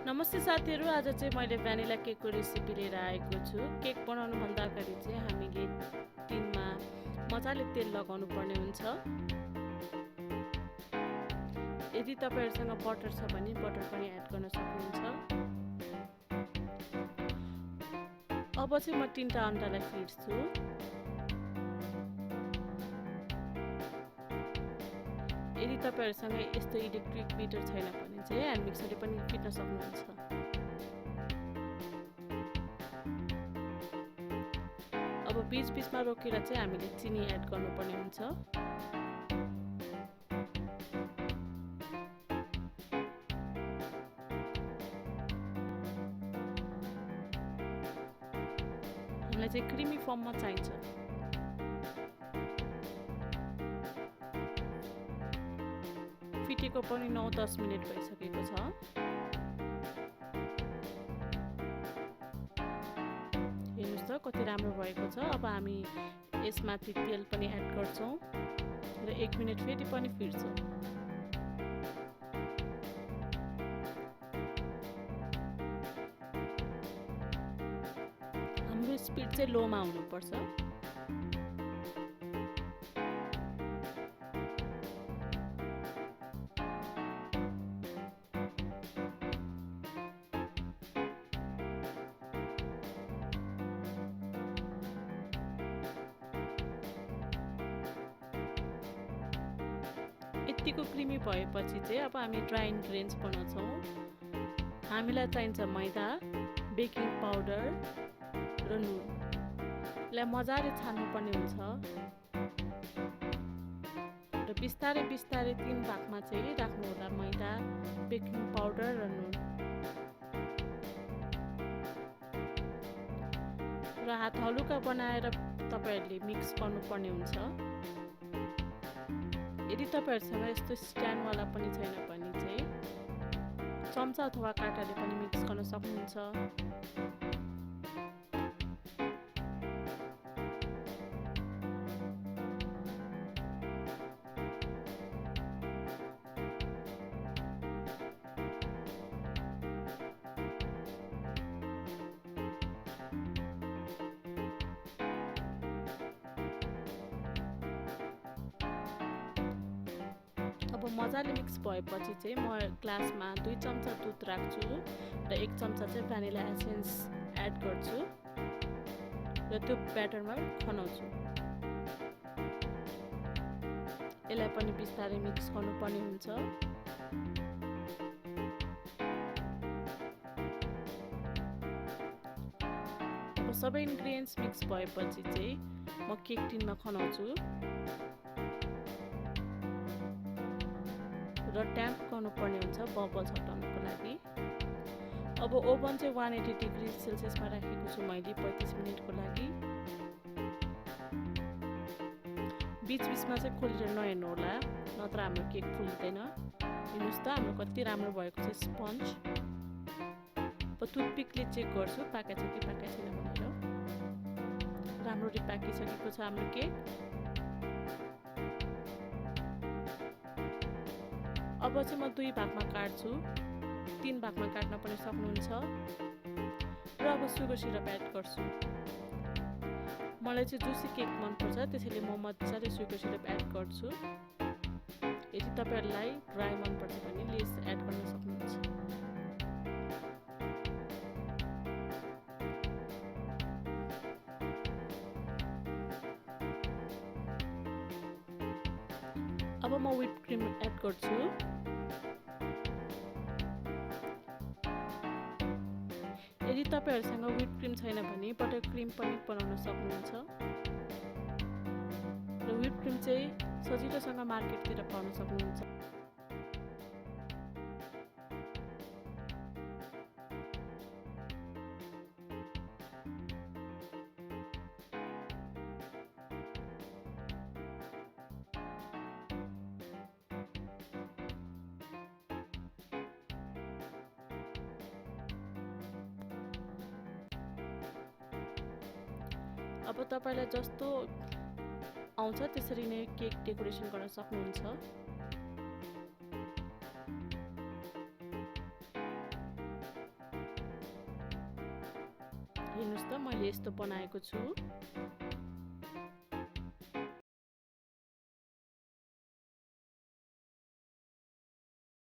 नमस्ते साथीहरू, आज चाहिँ मैले भ्यानिला केकको रेसिपी लिएर आएको छु। केक बनाउनु भन्दा अगाडि चाहिँ हामीले टिनमा मजाले तेल लगाउनु पर्ने हुन्छ। यदि तपाईहरुसँग बटर छ भने बटर पनि एड गर्न सक्नुहुन्छ। अब चाहिँ म 3टा अन्डालाई फिट्छु। यदि तपाईहरुसँग यस्तो इलेक्ट्रिक बिटर छैन भने चाहिँ ह्यान्ड मिक्सरले पनि फिट्न सक्नुहुन्छ। अब बीच-बीचमा रोकेर चाहिँ हामीले चिनी एड गर्नुपर्ने हुन्छ। हामीलाई चाहिँ क्रिमी फर्ममा चाहिन्छ। फिटेको पनि 9-10 मिनेट भइसकेको छ। हेर्नुस् त कति राम्रो भएको छ। अब हामी यसमाथि तेल पनि एड गर्छौं र 1 मिनेट फेरि पनि फिट्छौं। हाम्रो स्पिड चाहिँ लोमा हुनुपर्छ। यतिको क्रिमी भएपछि चाहिँ अब हामी ड्राई इन्ग्रेडियन्ट्स बनाउँछौं। हामीलाई चाहिन्छ मैदा, बेकिङ पाउडर र नुन। यसलाई मजाले छान्नुपर्ने हुन्छ र बिस्तारै 3 भागमा चाहिँ राख्नु होला मैदा, बेकिङ पाउडर र नुन। र हात हलुका बनाएर तपाईहरुले मिक्स गर्नुपर्ने हुन्छ। यदि तपाईहरुसँग यस्तो स्ट्यान्डवाला पनि छैन भने चाहिँ चम्चा अथवा काँटाले पनि मिक्स गर्न सक्नुहुन्छ। अब मजाले मिक्स भएपछि चाहिँ म ग्लासमा 2 चम्चा दुध राख्छु र 1 चम्चा चाहिँ भ्यानिला एसेन्स एड गर्छु र त्यो ब्याटरमा खनाउँछु। यसलाई पनि बिस्तारै मिक्स गर्नुपर्ने हुन्छ। अब सबै इन्ग्रेडियन्ट्स मिक्स भएपछि चाहिँ म केक टिनमा खनाउँछु र ट्याम्प गर्नुपर्ने हुन्छ बबल्स हटाउनको लागि। अब ओभन चाहिँ 180 डिग्री सेल्सियसमा राखेको छु मैले 35 मिनेटको लागि। बीच-बीचमा चाहिँ खोलेर नहेर्नु होला, नत्र हाम्रो केक फुल्दैन। हेर्नुस् त हाम्रो कति राम्रो भएको छ स्पन्ज। अब टुथपिकले चेक गर्छु पाकेको छ कि पाकेको छैन भनेर। राम्ररी पाकिसकेको छ हाम्रो केक। अब चाहिँ म 2 भागमा काट्छु। 3 भागमा काट्न पनि सक्नुहुन्छ। र अब सुगर सिरप एड गर्छु। मलाई चाहिँ जुसी केक मन पर्छ, त्यसैले म मजाले सुगर सिरप एड गर्छु। यदि तपाईहरुलाई ड्राई मन पर्छ भने लेस एड गर्न सक्नुहुन्छ। अब म व्हिप क्रिम एड गर्छु। यदि तपाईहरुसँग व्हिप क्रिम छैन भने बटर क्रिम पनि बनाउन सक्नुहुन्छ। र व्हिप क्रिम चाहिँ सजिलोसँग मार्केटतिर पाउन सक्नुहुन्छ। अब तपाईलाई जस्तो आउँछ त्यसरी नै केक डेकोरेसन गर्न सक्नुहुन्छ। हेर्नुहोस् त मैले यस्तो बनाएको छु।